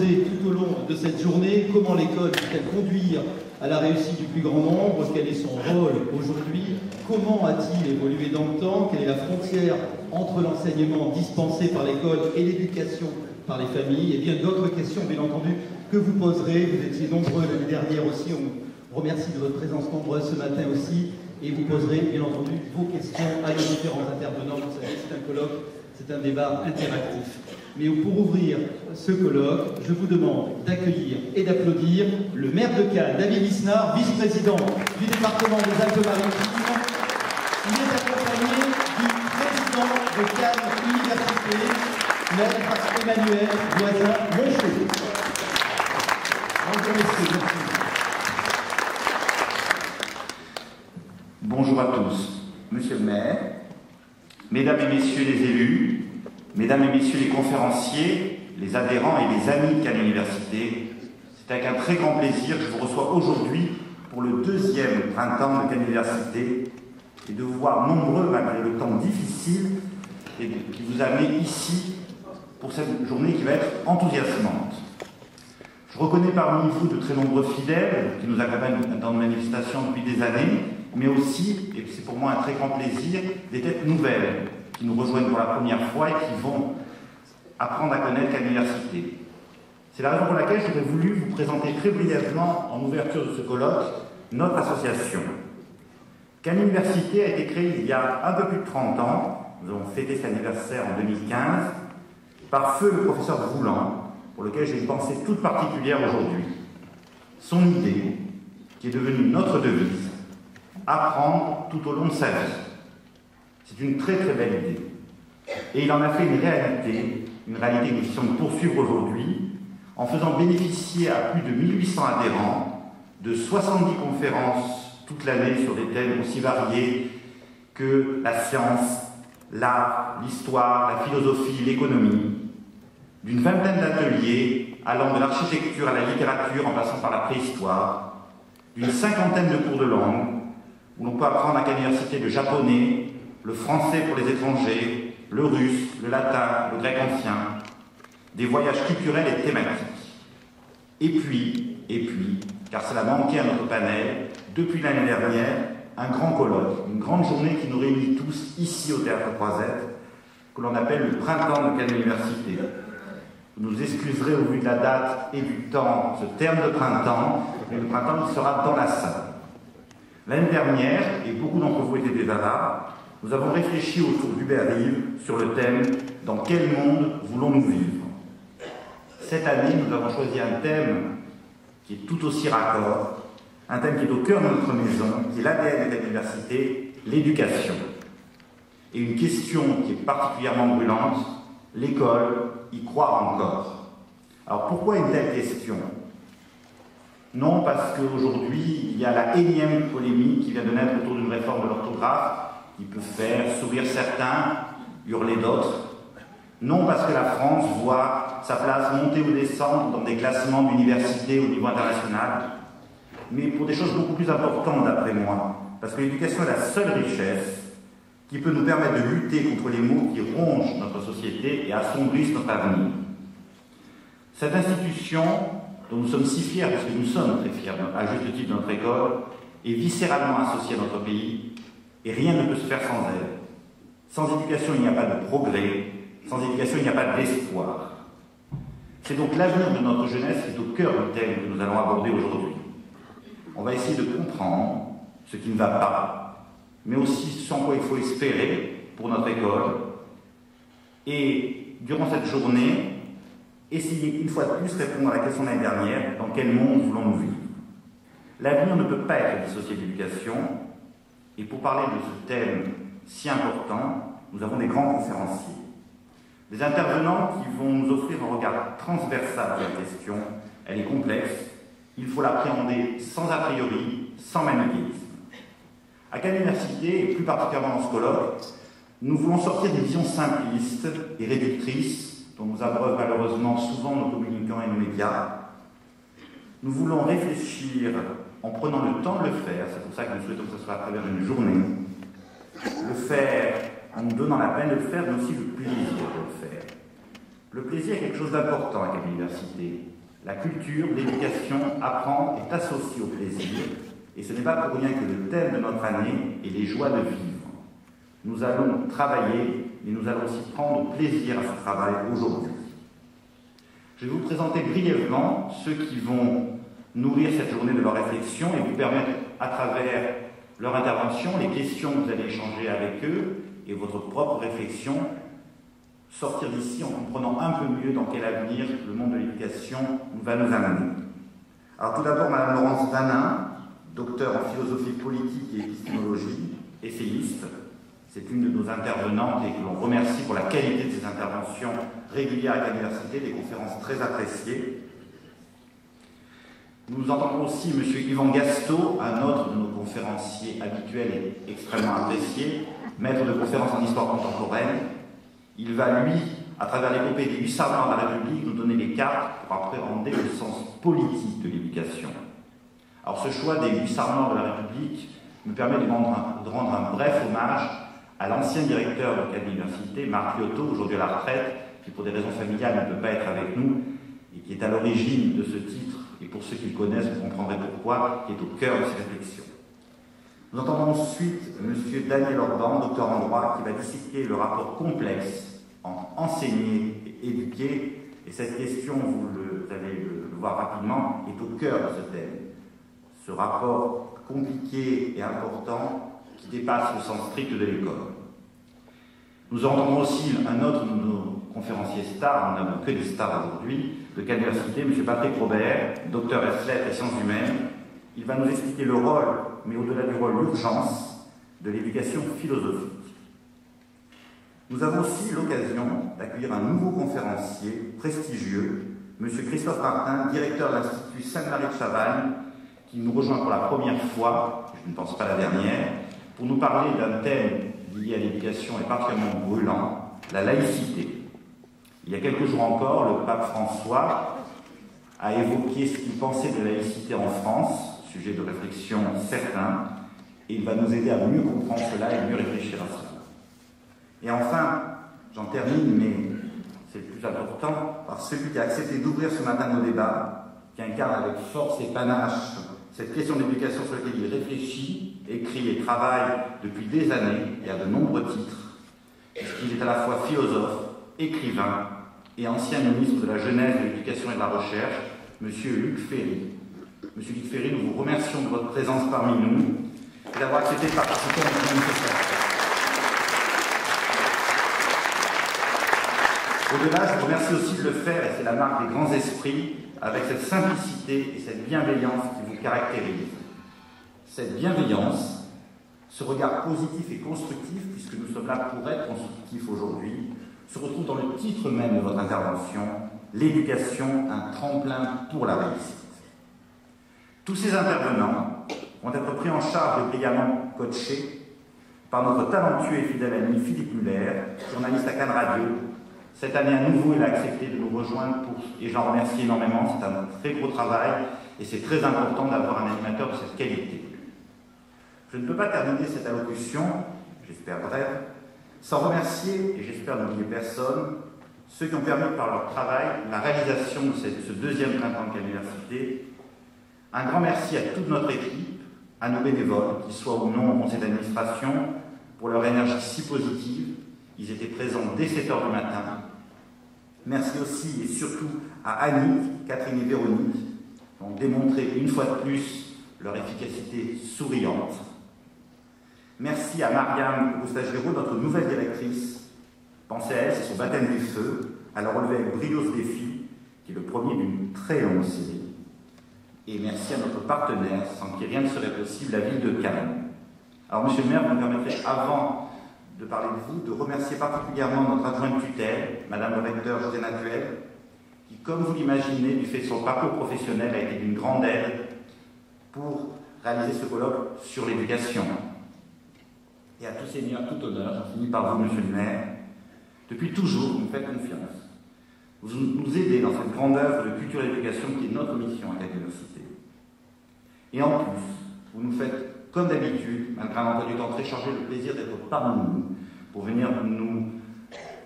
poserez tout au long de cette journée comment l'école peut-elle conduire à la réussite du plus grand nombre, quel est son rôle aujourd'hui, comment a-t-il évolué dans le temps, quelle est la frontière entre l'enseignement dispensé par l'école et l'éducation par les familles, et bien d'autres questions, bien entendu, que vous poserez. Vous étiez nombreux l'année dernière aussi, on vous remercie de votre présence nombreuse ce matin aussi, et vous poserez, bien entendu, vos questions à nos différents intervenants. Vous savez, c'est un colloque, c'est un débat interactif. Mais pour ouvrir ce colloque, je vous demande d'accueillir et d'applaudir le maire de Cannes, David Lisnard, vice-président du département des Alpes-Maritimes. Il est accompagné du président de Cannes Université, maître Emmanuel Voisin-Monchaux. Bonjour messieurs, merci. Bonjour à tous. Monsieur le maire, mesdames et messieurs les élus, mesdames et messieurs les conférenciers, les adhérents et les amis de Cannes Université, c'est avec un très grand plaisir que je vous reçois aujourd'hui pour le deuxième printemps de Cannes Université et de vous voir nombreux malgré le temps difficile et qui vous a amené ici pour cette journée qui va être enthousiasmante. Je reconnais parmi vous de très nombreux fidèles qui nous accompagnent dans nos manifestations depuis des années, mais aussi, et c'est pour moi un très grand plaisir, des têtes nouvelles qui nous rejoignent pour la première fois et qui vont apprendre à connaître Cannes Université. C'est la raison pour laquelle j'aurais voulu vous présenter très brièvement, en ouverture de ce colloque, notre association. Cannes Université a été créée il y a un peu plus de 30 ans, nous avons fêté cet anniversaire en 2015, par feu le professeur Voulant, pour lequel j'ai une pensée toute particulière aujourd'hui. Son idée, qui est devenue notre devise, apprendre tout au long de sa vie. C'est une très très belle idée. Et il en a fait une réalité que nous essayons de poursuivre aujourd'hui, en faisant bénéficier à plus de 1800 adhérents de 70 conférences toute l'année sur des thèmes aussi variés que la science, l'art, l'histoire, la philosophie, l'économie, d'une vingtaine d'ateliers allant de l'architecture à la littérature en passant par la préhistoire, d'une cinquantaine de cours de langue, où l'on peut apprendre à Cannes Université le japonais, le français pour les étrangers, le russe, le latin, le grec ancien, des voyages culturels et thématiques. Et puis, car cela manquait à notre panel, depuis l'année dernière, un grand colloque, une grande journée qui nous réunit tous ici au Théâtre Croisette, que l'on appelle le Printemps de Cannes Université. Vous nous excuserez au vu de la date et du temps, ce terme de printemps, mais le printemps il sera dans la salle. L'année dernière, et beaucoup d'entre vous étaient déjà là, nous avons réfléchi autour d'Hubert Reeves sur le thème « Dans quel monde voulons-nous vivre ?» Cette année, nous avons choisi un thème qui est tout aussi raccord, un thème qui est au cœur de notre maison, qui est l'ADN de l'université, l'éducation. Et une question qui est particulièrement brûlante, l'école y croit encore. Alors pourquoi une telle question ? Non, parce qu'aujourd'hui, il y a la énième polémique qui vient de naître autour d'une réforme de l'orthographe qui peut faire sourire certains, hurler d'autres. Non, parce que la France voit sa place monter ou descendre dans des classements d'université au niveau international, mais pour des choses beaucoup plus importantes d'après moi, parce que l'éducation est la seule richesse qui peut nous permettre de lutter contre les maux qui rongent notre société et assombrissent notre avenir. Cette institution, dont nous sommes si fiers, parce que nous sommes très fiers, à juste titre de notre école, est viscéralement associée à notre pays, et rien ne peut se faire sans elle. Sans éducation, il n'y a pas de progrès, sans éducation, il n'y a pas d'espoir. C'est donc l'avenir de notre jeunesse qui est au cœur du thème que nous allons aborder aujourd'hui. On va essayer de comprendre ce qui ne va pas, mais aussi ce en quoi il faut espérer pour notre école. Et durant cette journée, essayer une fois de plus répondre à la question de l'année dernière, dans quel monde voulons-nous vivre? L'avenir ne peut pas être dissocié de l'éducation, et pour parler de ce thème si important, nous avons des grands conférenciers. Des intervenants qui vont nous offrir un regard transversal sur la question. Elle est complexe, il faut l'appréhender sans a priori, sans manichéisme. À Cannes Université, et plus particulièrement dans ce colloque, nous voulons sortir des visions simplistes et réductrices dont nous abreuvent malheureusement souvent nos communicants et nos médias. Nous voulons réfléchir en prenant le temps de le faire, c'est pour ça que nous souhaitons que ce soit à travers une journée, le faire en nous donnant la peine de le faire, mais aussi le plaisir de le faire. Le plaisir est quelque chose d'important à l'université. La culture, l'éducation, apprendre est associée au plaisir, et ce n'est pas pour rien que le thème de notre année est les joies de vivre. Nous allons travailler, mais nous allons aussi prendre plaisir à ce travail aujourd'hui. Je vais vous présenter brièvement ceux qui vont nourrir cette journée de leur réflexion et vous permettre, à travers leur intervention, les questions que vous allez échanger avec eux et votre propre réflexion, sortir d'ici en comprenant un peu mieux dans quel avenir le monde de l'éducation va nous amener. Alors tout d'abord, Madame Laurence Vanin, docteur en philosophie politique et épistémologie, essayiste. C'est une de nos intervenantes et que l'on remercie pour la qualité de ses interventions régulières à l'université, des conférences très appréciées. Nous entendrons aussi M. Yvan Gastaud, un autre de nos conférenciers habituels et extrêmement appréciés, maître de conférences en histoire contemporaine. Il va, lui, à travers l'épopée des 8 serments de la République, nous donner les cartes pour appréhender le sens politique de l'éducation. Alors ce choix des 8 serments de la République me permet de rendre un bref hommage à l'ancien directeur de l'université, Marc Liotto, aujourd'hui à la retraite, qui pour des raisons familiales ne peut pas être avec nous, et qui est à l'origine de ce titre, et pour ceux qui le connaissent, vous comprendrez pourquoi, qui est au cœur de ces réflexions. Nous entendons ensuite M. Daniel Orban, docteur en droit, qui va disséquer le rapport complexe entre enseigner et éduquer, et cette question, vous allez le voir rapidement, est au cœur de ce thème. Ce rapport compliqué et important qui dépasse le sens strict de l'école. Nous entendrons aussi un autre de nos conférenciers stars, nous n'avons que des stars aujourd'hui, de quelle université, M. Patrick Robert, docteur ès lettres et sciences humaines. Il va nous expliquer le rôle, mais au-delà du rôle, l'urgence de l'éducation philosophique. Nous avons aussi l'occasion d'accueillir un nouveau conférencier prestigieux, M. Christophe Martin, directeur de l'Institut Sainte-Marie de Chavannes, qui nous rejoint pour la première fois, je ne pense pas la dernière, pour nous parler d'un thème lié à l'éducation et particulièrement brûlant, la laïcité. Il y a quelques jours encore, le pape François a évoqué ce qu'il pensait de la laïcité en France, sujet de réflexion certain, et il va nous aider à mieux comprendre cela et mieux réfléchir à cela. Et enfin, j'en termine, mais c'est le plus important, par celui qui a accepté d'ouvrir ce matin nos débats, qui incarne avec force et panache cette question d'éducation sur laquelle il réfléchit, écrit et travaille depuis des années et à de nombreux titres, puisqu'il est à la fois philosophe, écrivain et ancien ministre de la Jeunesse, de l'Éducation et de la Recherche, M. Luc Ferry. M. Luc Ferry, nous vous remercions de votre présence parmi nous et d'avoir accepté de participer à notre manifestation. Au-delà, je vous remercie aussi de le faire, et c'est la marque des grands esprits, avec cette simplicité et cette bienveillance qui vous caractérise. Cette bienveillance, ce regard positif et constructif, puisque nous sommes là pour être constructifs aujourd'hui, se retrouve dans le titre même de votre intervention, l'éducation, un tremplin pour la réussite. Tous ces intervenants vont être pris en charge et brillamment coachés par notre talentueux et fidèle ami Philippe Muller, journaliste à Cannes Radio. Cette année à nouveau, il a accepté de nous rejoindre et j'en remercie énormément, c'est un très gros travail et c'est très important d'avoir un animateur de cette qualité. Je ne peux pas terminer cette allocution, j'espère brève, sans remercier, et j'espère n'oublier personne, ceux qui ont permis par leur travail la réalisation de ce deuxième printemps de l'université. Un grand merci à toute notre équipe, à nos bénévoles, qu'ils soient ou non au conseil d'administration, pour leur énergie si positive. Ils étaient présents dès 7 h du matin. Merci aussi et surtout à Annick, Catherine et Véronique, qui ont démontré une fois de plus leur efficacité souriante. Merci à Mariam Coustagiro, notre nouvelle directrice. Pensez à elle, c'est son baptême du feu. Elle a relevé avec brio ce défi, qui est le premier d'une très longue série. Et merci à notre partenaire, sans qui rien ne serait possible, la ville de Cannes. Alors, monsieur le maire, vous me permettrez, avant de parler de vous, de remercier particulièrement notre adjointe tutelle, madame le recteur José Natuel, qui, comme vous l'imaginez, du fait de son parcours professionnel, a été d'une grande aide pour réaliser ce colloque sur l'éducation. Et à tous seigneurs, tout honneur, j'en finis par vous, monsieur le maire. Depuis toujours, vous nous faites confiance. Vous nous aidez dans cette grande œuvre de culture et d'éducation qui est notre mission à l'université. Et en plus, vous nous faites, comme d'habitude, malgré un emploi du temps très chargé, le plaisir d'être parmi nous pour venir nous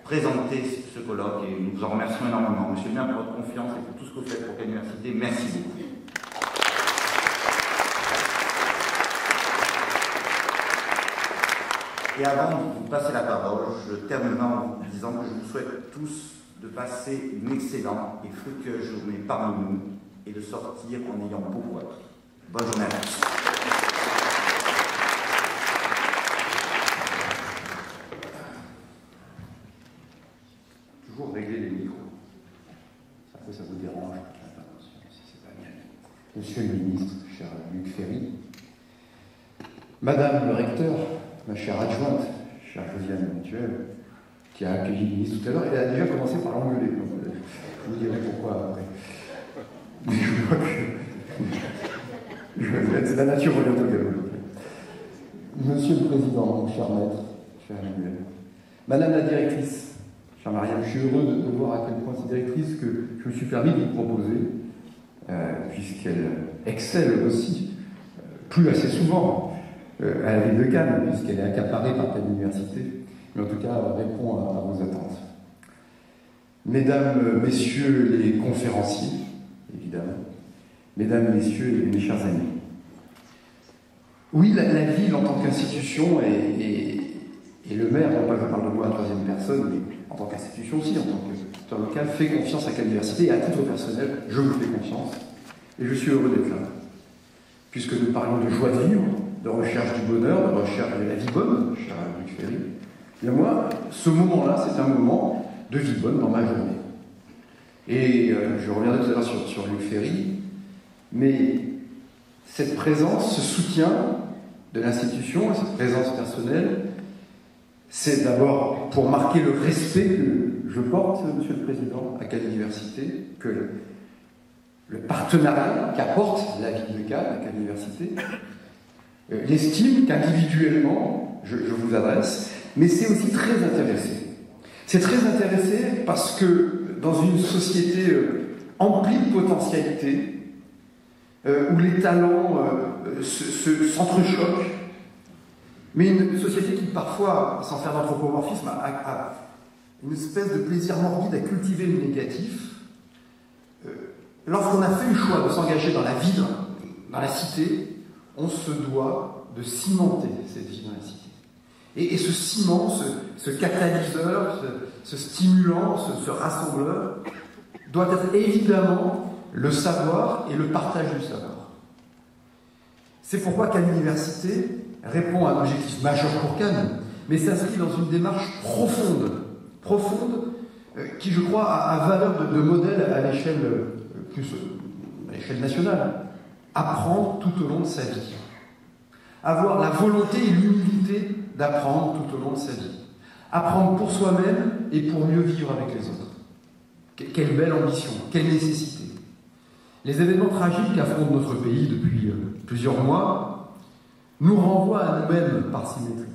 présenter ce colloque et nous vous en remercions énormément. Monsieur le maire, pour votre confiance et pour tout ce que vous faites pour Cannes Université, merci beaucoup. Et avant de vous passer la parole, je terminerai en vous disant que je vous souhaite tous de passer une excellente et fructueuse journée parmi nous et de sortir en ayant beaucoup appris. Bonne journée à tous. Toujours régler les micros. Ça vous dérange, si c'est pas bien. Monsieur le ministre, cher Luc Ferry, Madame le recteur, ma chère adjointe, chère Josiane Mutuel, qui a accueilli le ministre tout à l'heure, elle a déjà commencé par l'engueuler. Je vous dirai pourquoi après. Mais je vois que c'est la nature revient au galop. Monsieur le Président, mon cher maître, cher Emmanuel, Madame la directrice, chère Marianne, je suis heureux de voir à quel point cette directrice que je me suis permis de vous proposer, puisqu'elle excelle aussi, plus assez souvent, à la ville de Cannes, puisqu'elle est accaparée par Cannes Université, mais en tout cas répond à vos attentes. Mesdames, Messieurs les conférenciers, évidemment, Mesdames, Messieurs et mes chers amis, oui, la ville en tant qu'institution et le maire, non pas que je parle de moi à la troisième personne, mais en tant qu'institution aussi, en tant qu'acteur local, fait confiance à Cannes Université et à titre personnel, je vous fais confiance et je suis heureux d'être là. Puisque nous parlons de joie de vivre, de recherche du bonheur, de recherche de la vie bonne, cher Luc Ferry, et moi, ce moment-là, c'est un moment de vie bonne dans ma journée. Et je reviendrai tout à l'heure sur Luc Ferry, mais cette présence, ce soutien de l'institution, cette présence personnelle, c'est d'abord pour marquer le respect que je porte, Monsieur le Président, à Cannes Université, que le partenariat qu'apporte la ville de Cannes, à Cannes Université, l'estime qu'individuellement je vous adresse, mais c'est aussi très intéressé. C'est très intéressé parce que dans une société emplie de potentialités, où les talents s'entrechoquent, mais une société qui parfois, sans faire d'anthropomorphisme, a une espèce de plaisir morbide à cultiver le négatif. Lorsqu'on a fait le choix de s'engager dans la ville, dans la cité, on se doit de cimenter cette vie dans la cité. Et ce ciment, ce catalyseur, ce stimulant, ce rassembleur, doit être évidemment le savoir et le partage du savoir. C'est pourquoi Cannes Université répond à un objectif majeur pour Cannes, mais s'inscrit dans une démarche profonde, qui, je crois, a valeur de modèle à l'échelle nationale. Apprendre tout au long de sa vie. Avoir la volonté et l'humilité d'apprendre tout au long de sa vie. Apprendre pour soi-même et pour mieux vivre avec les autres. Quelle belle ambition, quelle nécessité. Les événements tragiques qu'affronte notre pays depuis plusieurs mois nous renvoient à nous-mêmes par symétrie.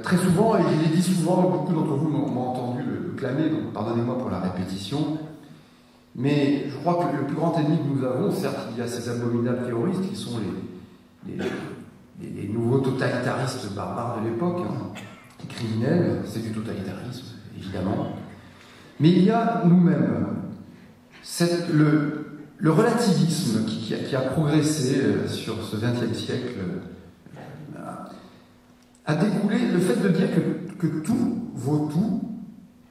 Très souvent, et je l'ai dit souvent, beaucoup d'entre vous m'ont entendu le clamer, donc pardonnez-moi pour la répétition, mais je crois que le plus grand ennemi que nous avons, certes, il y a ces abominables terroristes qui sont les nouveaux totalitaristes barbares de l'époque, les criminels, c'est du totalitarisme, évidemment, mais il y a nous-mêmes le relativisme qui a progressé sur ce XXe siècle, a découlé le fait de dire que tout vaut tout,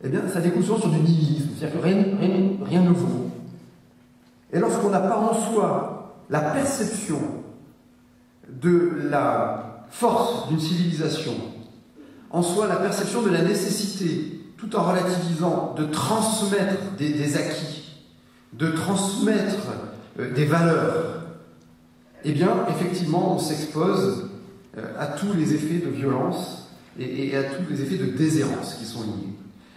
eh bien, ça découle souvent sur du nihilisme, c'est-à-dire que rien ne vaut. Et lorsqu'on n'a pas en soi la perception de la force d'une civilisation, en soi la perception de la nécessité, tout en relativisant, de transmettre des acquis, de transmettre des valeurs, eh bien, effectivement, on s'expose à tous les effets de violence et à tous les effets de déshérence qui sont liés.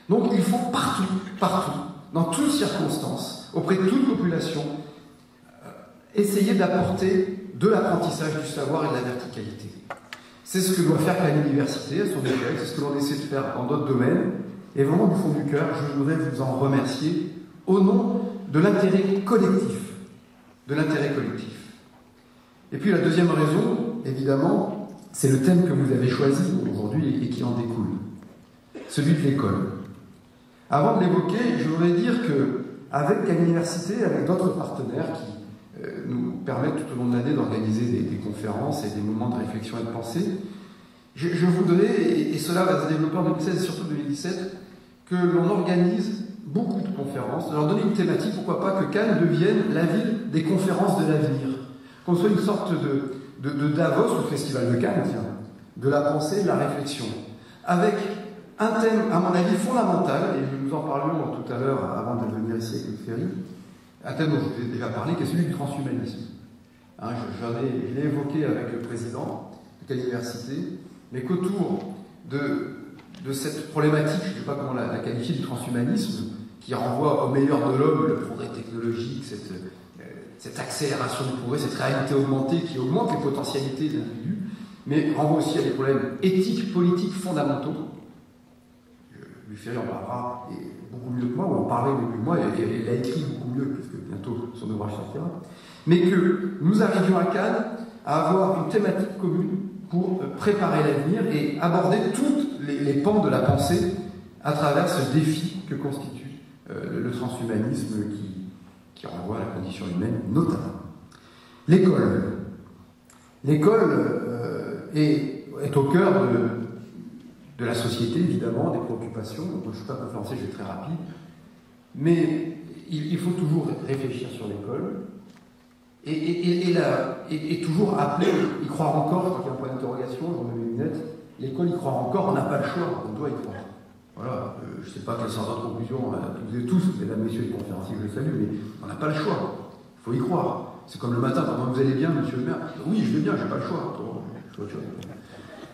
Donc il faut partout, dans toutes circonstances, auprès de toute population, essayer d'apporter de l'apprentissage du savoir et de la verticalité. C'est ce que doit faire Cannes Université à son échelle, c'est ce que l'on essaie de faire dans d'autres domaines, et vraiment du fond du cœur, je voudrais vous en remercier au nom de l'intérêt collectif. Et puis la deuxième raison, évidemment, c'est le thème que vous avez choisi aujourd'hui et qui en découle. celui de l'école. Avant de l'évoquer, je voudrais dire qu'avec Cannes Université, avec d'autres partenaires qui nous permettent tout au long de l'année d'organiser des conférences et des moments de réflexion et de pensée, je voudrais, et cela va se développer en 2016 et surtout 2017, que l'on organise beaucoup de conférences, de leur donner une thématique, pourquoi pas que Cannes devienne la ville des conférences de l'avenir, qu'on soit une sorte de Davos ou Festival de Cannes, tiens, de la pensée et de la réflexion, avec un thème, à mon avis, fondamental, et nous en parlions tout à l'heure avant de venir ici avec le Ferry, un thème dont je vous ai déjà parlé, qui est celui du transhumanisme. Hein, je l'ai évoqué avec le président de Cannes Université, mais qu'autour de cette problématique, je ne sais pas comment la qualifier, du transhumanisme, qui renvoie au meilleur de l'homme, le progrès technologique, cette accélération du progrès, cette réalité augmentée qui augmente les potentialités des individus, mais renvoie aussi à des problèmes éthiques, politiques fondamentaux. Louis Ferry en parlera beaucoup mieux que moi, ou en parlait mieux que moi, et il a écrit beaucoup mieux, puisque bientôt son ouvrage sortira, mais que nous arrivions à Cannes à avoir une thématique commune pour préparer l'avenir et aborder toutes les pans de la pensée à travers ce défi que constitue le transhumanisme qui renvoie à la condition humaine notamment. L'école. L'école est au cœur de la société, évidemment, des préoccupations. Donc, je ne suis pas conférencier, je vais être très rapide. Mais il faut toujours réfléchir sur l'école et toujours appeler, y croire encore, je crois qu'il y a un point d'interrogation, j'en mets mes lunettes, l'école y croire encore, on n'a pas le choix, on doit y croire. Voilà, je ne sais pas quelle sera votre conclusion à toutes et tous, mesdames, messieurs les conférenciers, je les salue, mais on n'a pas le choix, il faut y croire. C'est comme le matin, comment vous allez bien, monsieur le maire? Oui, je vais bien, je n'ai pas le choix.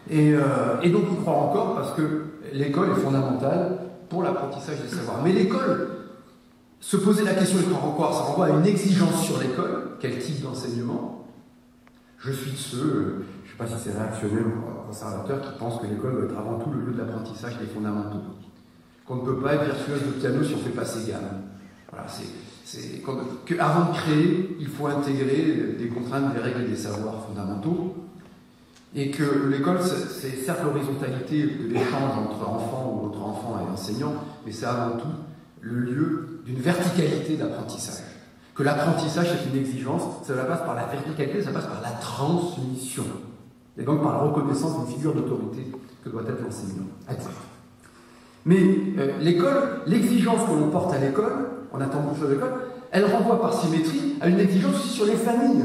Et donc y croire encore parce que l'école est fondamentale pour l'apprentissage des savoirs. Mais l'école, se poser la question de croire encore, ça renvoie à une exigence sur l'école, quel type d'enseignement. Je suis de ceux, je ne sais pas si c'est réactionnel ou conservateur, qui pensent que l'école doit être avant tout le lieu de l'apprentissage des fondamentaux. Qu'on ne peut pas être virtuose de piano si on fait passer gamme. Voilà, qu'avant de créer, il faut intégrer des contraintes, des règles et des savoirs fondamentaux. Et que l'école, c'est certes l'horizontalité de l'échange entre enfants ou entre enfants et enseignants, mais c'est avant tout le lieu d'une verticalité d'apprentissage. Que l'apprentissage est une exigence, ça passe par la verticalité, ça passe par la transmission. Et donc par la reconnaissance d'une figure d'autorité que doit être l'enseignant. Mais l'école, l'exigence que l'on porte à l'école, on attend beaucoup de choses de l'école, elle renvoie par symétrie à une exigence aussi sur les familles.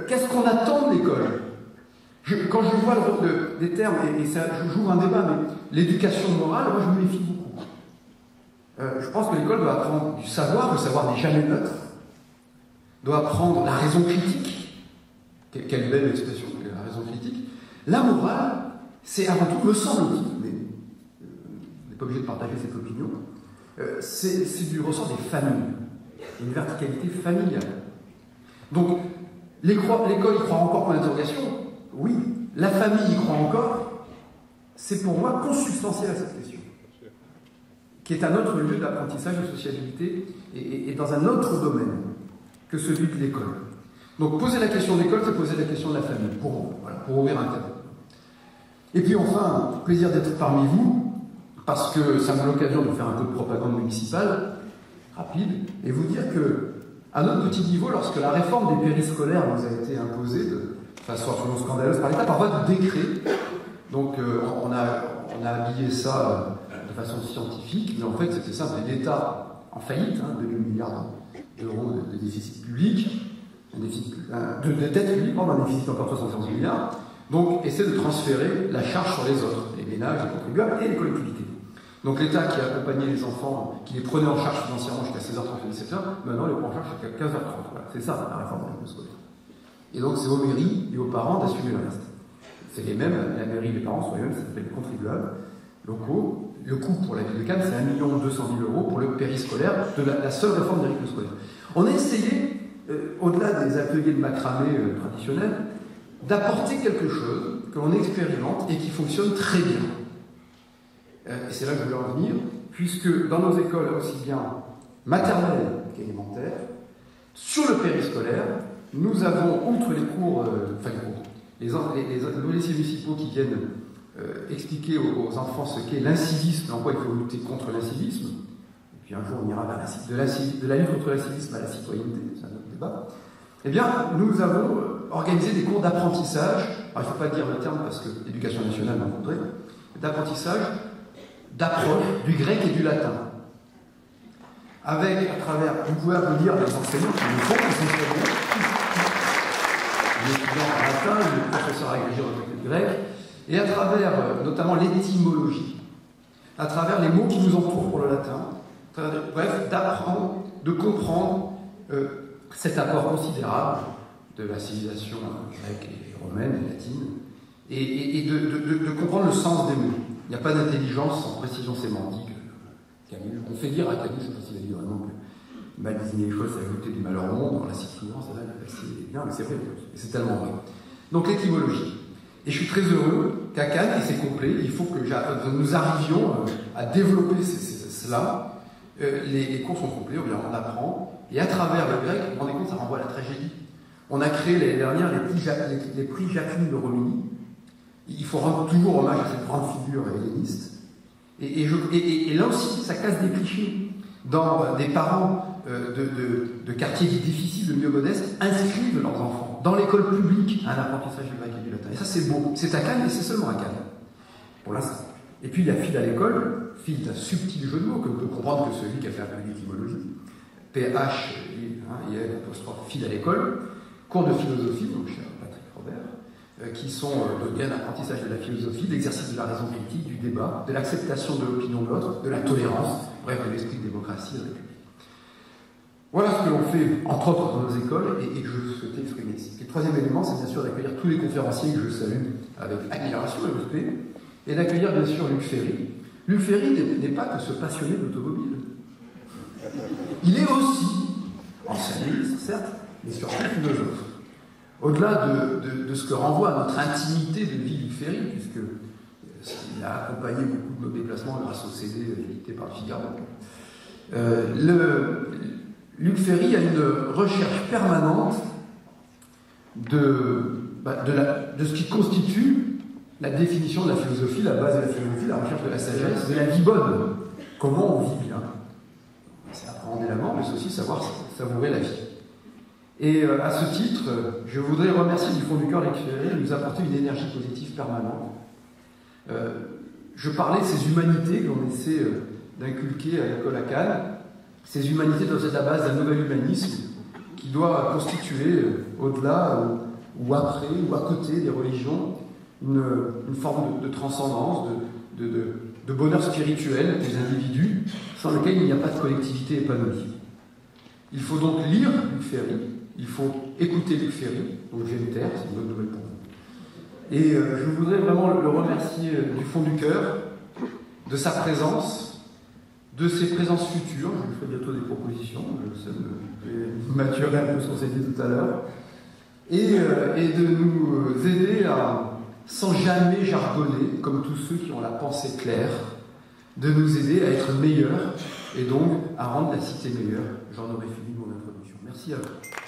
Qu'est-ce qu'on attend de l'école? Quand je vois des termes, et ça, j'ouvre un débat, mais l'éducation morale, moi je me méfie beaucoup. Je pense que l'école doit apprendre du savoir, le savoir n'est jamais neutre, doit apprendre la raison critique, quelle belle expression, la raison critique. La morale, c'est avant tout, me semble-t-il, mais on n'est pas obligé de partager cette opinion, c'est du ressort des familles, une verticalité familiale. Donc, l'école y croit encore pour l'interrogation? Oui. La famille y croit encore? C'est pour moi consubstantiel à cette question, qui est un autre lieu d'apprentissage de sociabilité et dans un autre domaine que celui de l'école. Donc poser la question de l'école, c'est poser la question de la famille, pour ouvrir un thème. Et puis enfin, plaisir d'être parmi vous, parce que ça me donne l'occasion de faire un peu de propagande municipale, rapide, et vous dire que, à notre petit niveau, lorsque la réforme des périscolaires nous a été imposée de façon absolument scandaleuse par l'État, par voie de décret, donc on a habillé ça de façon scientifique, mais en fait c'était simple, l'État en faillite, 2 000 milliards d'euros de déficit public, de dette publique, un déficit encore 75 milliards, donc essaie de transférer la charge sur les autres, les ménages, les contribuables et les collectivités. Donc l'État qui accompagnait les enfants, qui les prenait en charge financièrement jusqu'à 16h30 et 17h, maintenant les prend en charge jusqu'à 15h30. Voilà. C'est ça la réforme de l'école scolaire. Et donc c'est aux mairies et aux parents d'assumer le reste. C'est les mêmes, la mairie et les parents sont les mêmes, ça s'appelle les contribuables locaux. Le coût pour la ville de Cannes, c'est 1 200 000 € pour le périscolaire, de la seule réforme de l'école scolaire. On a essayé, au-delà des ateliers de macramé traditionnels, d'apporter quelque chose que l'on expérimente et qui fonctionne très bien. Et c'est là que je voulais en venir, puisque dans nos écoles, aussi bien maternelles qu'élémentaires, sur le périscolaire, nous avons, outre les cours, les lycées municipaux qui viennent expliquer aux enfants ce qu'est l'incivisme, en quoi il faut lutter contre l'incivisme. Et puis un jour, on ira vers de la lutte contre l'incivisme à la citoyenneté, c'est un autre débat. Eh bien, nous avons organisé des cours d'apprentissage, alors il ne faut pas dire le terme parce que l'éducation nationale m'en voudrait, d'apprentissage, d'approche du grec et du latin. Avec, à travers, vous pouvez applaudir les enseignants qui le font, essentiellement, les étudiants en latin, les professeurs agrégés en grec, et à travers notamment l'étymologie, à travers les mots qui nous entourent pour le latin, bref, d'apprendre, de comprendre cet apport considérable de la civilisation grecque et romaine et latine, et de comprendre le sens des mots. Il n'y a pas d'intelligence sans précision sémantique. Camus, on fait dire à Camus, je ne sais pas s'il a dit vraiment que mal désigner les choses, ça ajouter du malheur au monde, on la cite souvent, c'est vrai, c'est bien, mais c'est vrai, c'est tellement vrai. Donc l'étymologie. Et je suis très heureux qu'à Cannes, et c'est complet, il faut que nous arrivions à développer cela. Les cours sont complets, on apprend, et à travers le grec, vous vous rendez compte, ça renvoie à la tragédie. On a créé l'année dernière les prix Jacqueline de Romilly. Il faut rendre toujours hommage à cette grande figure helléniste. Et là aussi, ça casse des clichés. Dans des parents de quartiers difficiles, de milieux modestes, inscrivent leurs enfants dans l'école publique à un apprentissage du grec et du latin. Et ça, c'est beau. C'est à Cannes, et c'est seulement à Cannes, pour l'instant. Et puis, il y a fil à l'école, fil d'un subtil jeu de mots, que peut comprendre que celui qui a fait un peu d'étymologie. PH, fil à l'école, cours de philosophie, donc cher Patrick Robert, qui sont de gain d'apprentissage de la philosophie, de l'exercice de la raison critique, du débat, de l'acceptation de l'opinion de l'autre, de la tolérance, bref, de l'esprit de démocratie et de république. Voilà ce que l'on fait, entre autres, dans nos écoles, et que je souhaitais exprimer ici. Et le troisième élément, c'est bien sûr d'accueillir tous les conférenciers que je salue avec admiration et respect, et d'accueillir bien sûr Luc Ferry. Luc Ferry n'est pas que ce passionné d'automobile. Il est aussi enseignant, certes, mais surtout philosophe. Au-delà de ce que renvoie à notre intimité de vie Luc Ferry, puisqu'il a accompagné beaucoup de nos déplacements grâce au CD édité par le Figaro. Luc Ferry a une recherche permanente de ce qui constitue la définition de la philosophie, la base de la philosophie, la recherche de la sagesse, de la vie bonne. Comment on vit bien. C'est appréhender la mort, mais c'est aussi savoir savourer la vie. Et à ce titre, je voudrais remercier du fond du cœur Luc Ferry de nous apporter une énergie positive permanente. Je parlais de ces humanités que l'on essaie d'inculquer à l'école à Cannes. Ces humanités doivent être la base d'un nouvel humanisme qui doit constituer, au-delà ou après ou à côté des religions, une forme de transcendance, de bonheur spirituel des individus, sans lequel il n'y a pas de collectivité épanouie. Il faut donc lire Luc Ferry, il faut écouter Luc Ferry, donc je vais me taire, c'est une bonne nouvelle pour vous. Et je voudrais vraiment le remercier du fond du cœur, de sa présence, de ses présences futures. Je lui ferai bientôt des propositions, je vais maturer un peu ce qu'on s'est dit tout à l'heure, et de nous aider à, sans jamais jargonner, comme tous ceux qui ont la pensée claire, de nous aider à être meilleurs, et donc à rendre la cité meilleure. J'en aurais fini de mon introduction. Merci à vous.